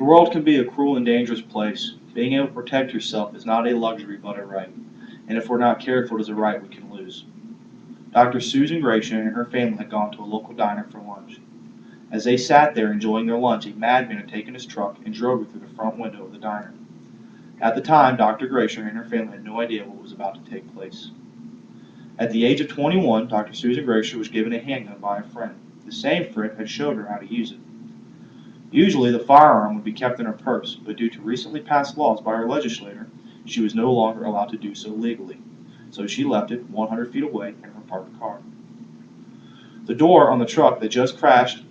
The world can be a cruel and dangerous place. Being able to protect yourself is not a luxury but a right, and if we're not careful, it is a right we can lose. Dr. Susan Gratian and her family had gone to a local diner for lunch. As they sat there enjoying their lunch, a madman had taken his truck and drove it through the front window of the diner. At the time, Dr. Gratian and her family had no idea what was about to take place. At the age of 21, Dr. Susan Gratian was given a handgun by a friend. The same friend had showed her how to use it. Usually, the firearm would be kept in her purse, but due to recently passed laws by her legislator, she was no longer allowed to do so legally. So she left it 100 feet away in her parked car. The door on the truck that just crashed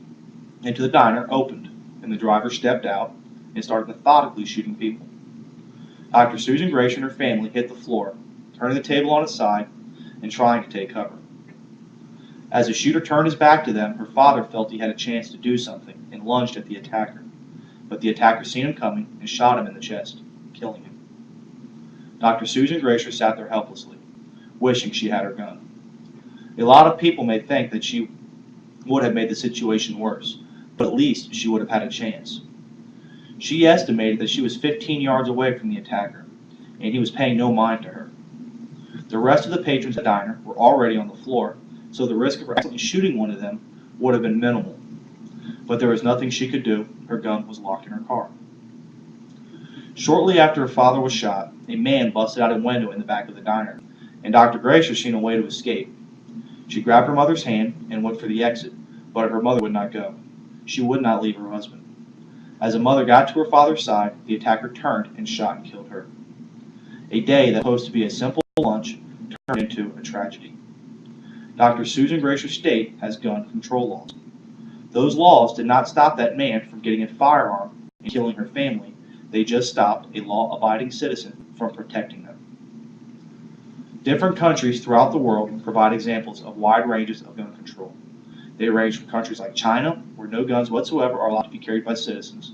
into the diner opened, and the driver stepped out and started methodically shooting people. Dr. Susan Gratian and her family hit the floor, turning the table on its side and trying to take cover. As the shooter turned his back to them, her father felt he had a chance to do something and lunged at the attacker. But the attacker seen him coming and shot him in the chest, killing him. Dr. Susan Gratian sat there helplessly, wishing she had her gun. A lot of people may think that she would have made the situation worse, but at least she would have had a chance. She estimated that she was 15 yards away from the attacker, and he was paying no mind to her. The rest of the patrons at the diner were already on the floor, so the risk of her accidentally shooting one of them would have been minimal. But there was nothing she could do. Her gun was locked in her car. Shortly after her father was shot, a man busted out a window in the back of the diner, and Dr. Gratian seen a way to escape. She grabbed her mother's hand and went for the exit, but her mother would not go. She would not leave her husband. As the mother got to her father's side, the attacker turned and shot and killed her. A day that was supposed to be a simple lunch turned into a tragedy. Dr. Susan Gratian's state has gun control laws. Those laws did not stop that man from getting a firearm and killing her family. They just stopped a law-abiding citizen from protecting them. Different countries throughout the world provide examples of wide ranges of gun control. They range from countries like China, where no guns whatsoever are allowed to be carried by citizens,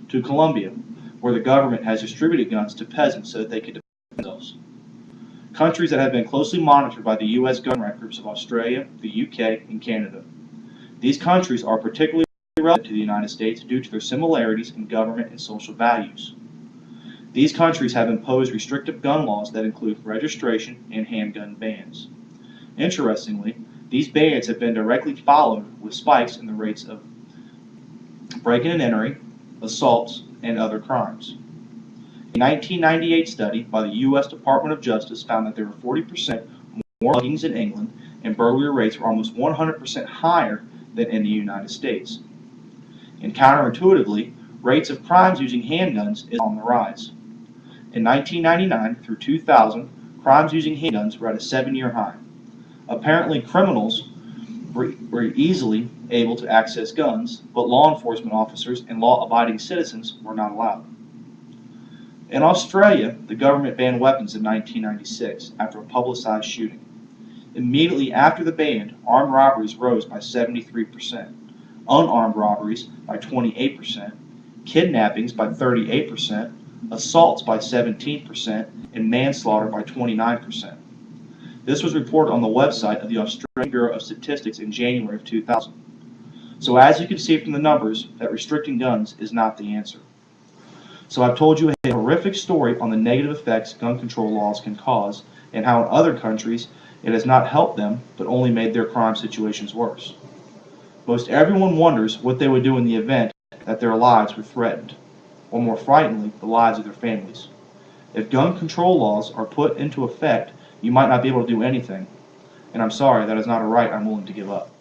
to Colombia, where the government has distributed guns to peasants so that they could defend themselves. Countries that have been closely monitored by the U.S. gun records of Australia, the U.K., and Canada. These countries are particularly relevant to the United States due to their similarities in government and social values. These countries have imposed restrictive gun laws that include registration and handgun bans. Interestingly, these bans have been directly followed with spikes in the rates of break-in and entering, assaults, and other crimes. A 1998 study by the U.S. Department of Justice found that there were 40% more muggings in England, and burglary rates were almost 100% higher than in the United States. And counterintuitively, rates of crimes using handguns is on the rise. In 1999 through 2000, crimes using handguns were at a 7-year high. Apparently, criminals were easily able to access guns, but law enforcement officers and law-abiding citizens were not allowed. In Australia, the government banned weapons in 1996 after a publicized shooting. Immediately after the ban, armed robberies rose by 73%, unarmed robberies by 28%, kidnappings by 38%, assaults by 17%, and manslaughter by 29%. This was reported on the website of the Australian Bureau of Statistics in January of 2000. So as you can see from the numbers, that restricting guns is not the answer. So I've told you a horrific story on the negative effects gun control laws can cause and how in other countries it has not helped them but only made their crime situations worse. Most everyone wonders what they would do in the event that their lives were threatened, or more frighteningly, the lives of their families. If gun control laws are put into effect, you might not be able to do anything. And I'm sorry, that is not a right I'm willing to give up.